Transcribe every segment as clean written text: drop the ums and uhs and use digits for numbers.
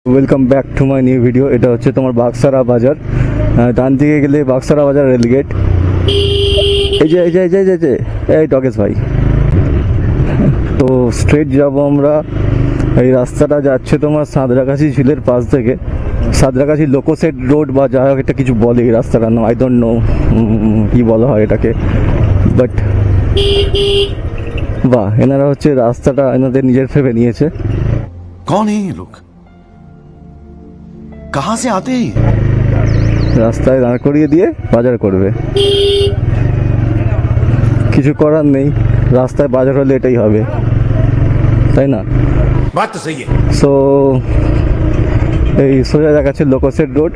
Welcome back to my new video. এটা হচ্ছে তোমার বাগসারা বাজার। ডান দিকে গেলে বাগসারা বাজার রেলগেট। এই যে এই যে এই যে এই যে এই টকেশ ভাই, তো স্ট্রেট যাব আমরা। এই রাস্তাটা যাচ্ছে তোমার সাঁতরাগাছি ঝিলের পাশ থেকে, সাঁতরাগাছি লোকোসেট রোড বা যা হোক একটা কিছু বলে এই রাস্তাটার নাম, আই ডোন্ট নো কি বলা হয় এটাকে, বাট বাহ, এনারা হচ্ছে রাস্তাটা এনাদের নিজের ভেবে নিয়েছে। कौन है ये लोग? कहां से आते हैं? রাস্তায় দাঁড় করিয়ে দিয়ে বাজার করবে, কিছু করার নেই, রাস্তায় বাজার হলে এটাই হবে, তাই না? बात तो सही है। সো এই সোজা দেখাচ্ছে লোকোসেট রোড।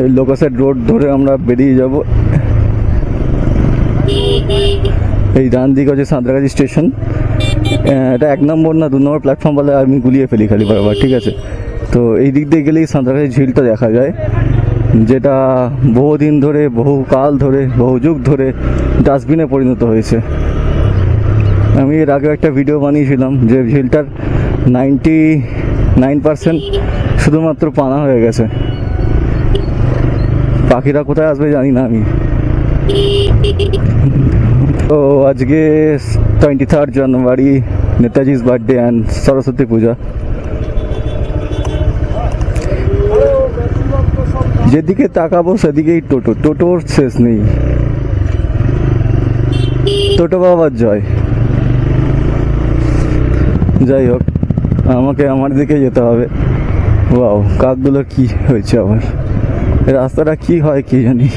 এই লোকোসেট রোড ধরে আমরা বেরিয়ে যাব। এই ডান দিকে হচ্ছে সাঁতরাগাছি স্টেশন। এটা 1 নম্বর না 2 নম্বর প্ল্যাটফর্ম বলে আমি গুলিয়ে ফেলি খালি বারবার, ঠিক আছে? তো এই দিক দিয়ে গেলেই সাঁতরাগাছি ঝিলটা দেখা যায়, যেটা বহুদিন ধরে, বহু কাল ধরে, বহু যুগ ধরে ডাস্টবিনে পরিণত হয়েছে। আমি এর আগে একটা ভিডিও বানিয়েছিলাম যে ঝিলটার 99% শুধুমাত্র পানা হয়ে গেছে। পাখিরা কোথায় আসবে জানি না আমি। তো আজকে 23rd January, Netaji's birthday and Saraswati puja. যেদিকে তাকাবো সেদিকেই টোটো, টোটোর শেষ নেই। টোটো বাবার জয়। যাই হোক, আমাকে আমার দিকে যেতে হবে। ওয়াও, কাকগুলো কি হয়েছে আবার, রাস্তাটা কি হয় কি জানি।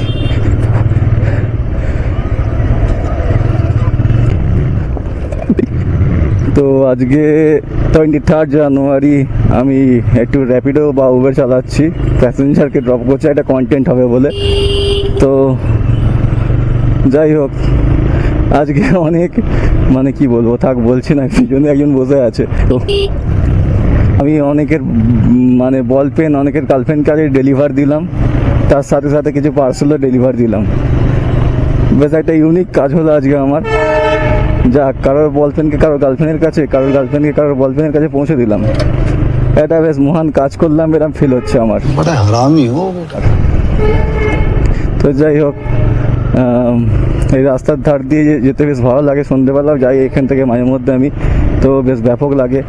তো আজকে 23rd জানুয়ারি আমি একটু র্যাপিডো বা উবের চালাচ্ছি, প্যাসেঞ্জারকে ড্রপ করছি, একটা কন্টেন্ট হবে বলে। তো যাই হোক, আজকে অনেক মানে কি বলবো, থাক বলছি না, পিছনে একজন বসে আছে। তো আমি অনেকের মানে বল পেন, অনেকের গার্লফ্রেন্ড কাজে ডেলিভার দিলাম, তার সাথে সাথে কিছু পার্সেলও ডেলিভার দিলাম। বেশ একটা ইউনিক কাজ হলো আজকে আমার। যা কারোর বল পেনকে কারোর গার্লফ্রেন্ডের কাছে, কারোর গার্লফ্রেন্ডকে কারোর বল পেনের কাছে পৌঁছে দিলাম। এটা বেশ মহান কাজ করলাম, এরকম ফিল হচ্ছে আমার। তো যাই হোক, এই রাস্তার ধার দিয়ে যেতে বেশ ভালো লাগে। সন্ধ্যেবেলাও যাই এখান থেকে মাঝে মধ্যে আমি, তো বেশ ব্যাপক লাগে।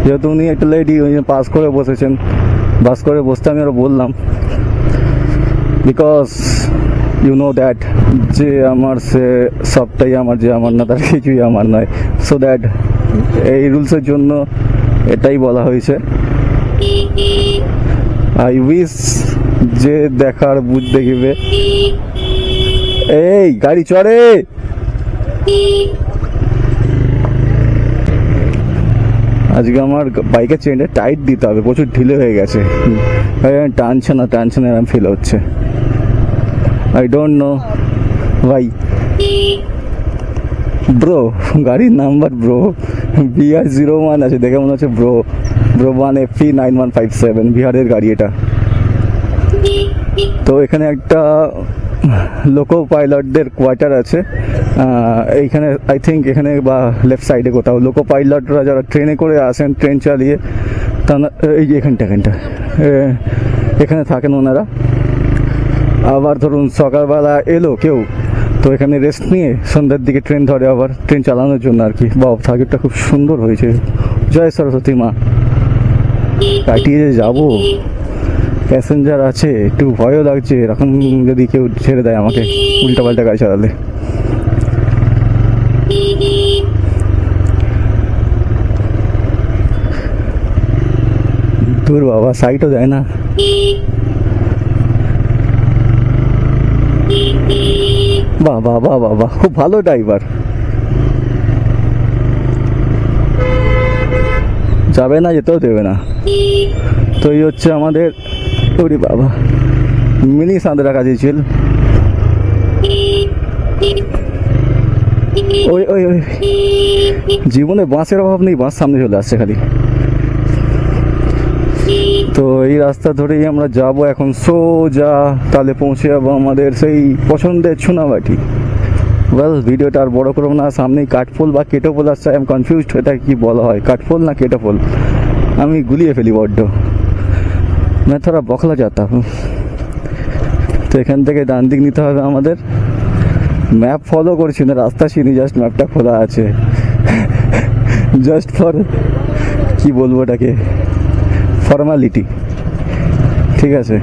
যেহেতু উনি একটা লেডি, উনি পাস করে বসেছেন, বাস করে বসতে আমি ওরা বললাম, বিকজ ইউ নো দ্যাট যে আমার সে সবটাই আমার, যে আমার না তার কিছুই আমার নয়। সো দ্যাট এই রুলসের জন্য এটাই বলা হয়েছে। আই উইশ যে দেখার বুঝ দেখিবে। এই গাড়ি চড়ে, আজকে আমার বাইকের চেনটা টাইট দিতে হবে, প্রচুর ঢিলে হয়ে গেছে, টানছে না টানছে না এরকম ফিল হচ্ছে। আই ডোন্ট নো ভাই। ব্রো, গাড়ির নাম্বার ব্রো BR01 আছে, দেখে মনে হচ্ছে ব্রো 1 FP 9157, বিহারের গাড়ি এটা। তো এখানে একটা লোকো পাইলটদের কোয়ার্টার আছে এইখানে, আই থিঙ্ক এখানে বা লেফট সাইডে কোথাও। লোকো পাইলটরা যারা ট্রেনে করে আসেন, ট্রেন চালিয়ে, তারা এই যে এখানটা এখানে থাকেন ওনারা। আবার ধরুন সকালবেলা এলো কেউ, তো এখানে রেস্ট নিয়ে সন্ধ্যার দিকে ট্রেন ধরে, আবার ট্রেন চালানোর জন্য আর কি। বাহ, ঠাকুরটা খুব সুন্দর হয়েছে। জয় সরস্বতী মা। কাটিয়ে যে যাবো, প্যাসেঞ্জার আছে, একটু ভয়ও লাগছে এখন, যদি কেউ ছেড়ে দেয় আমাকে উল্টাপাল্টা গাড়ি চালালে। দূর বাবা, সাইডও দেয় না। বাহ বাহ বাহ বাহ বাহ, খুব ভালো ড্রাইভার। যাবে না, যেতেও দেবে না। তো এই হচ্ছে আমাদের, ওরে বাবা, মিনি সাঁতরাগাছি ঝিল। ওই ওই ওই, জীবনে বাঁশের অভাব নেই, বাঁশ সামনে চলে আসছে খালি। তো এই রাস্তা ধরেই আমরা যাব এখন সোজা, তাহলে পৌঁছে যাবো আমাদের সেই পছন্দের চুনাবাটি। ওয়েল ভিডিওটা আর বড় করবো না, সামনেই কাঠফুল বা কেটোফুল আসছে, আই এম কনফিউজড এটা কি বলা হয়, কাঠফুল না কেটোফুল, আমি গুলিয়ে ফেলি বড্ড, না থোড়া বখলা যাতা। তো এখান থেকে ডান দিক নিতে হবে আমাদের, ম্যাপ ফলো করছি না, রাস্তা চিনি, জাস্ট ম্যাপটা খোলা আছে, জাস্ট ফর কি বলবো এটাকে, ফর্মালিটি, ঠিক আছে।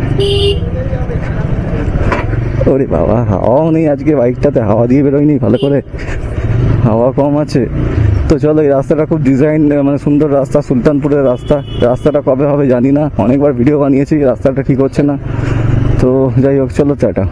ওরে বাবা, হাওয়াও নেই আজকে বাইকটাতে, হাওয়া দিয়ে বেরোয়নি ভালো করে, হাওয়া কম আছে। তো চলো, এই রাস্তাটা খুব ডিজাইন, মানে সুন্দর রাস্তা, সুলতানপুরের রাস্তা। রাস্তাটা কবে হবে জানি না, অনেকবার ভিডিও বানিয়েছি, রাস্তাটা ঠিক হচ্ছে না। তো যাই হোক, চলো টাটা।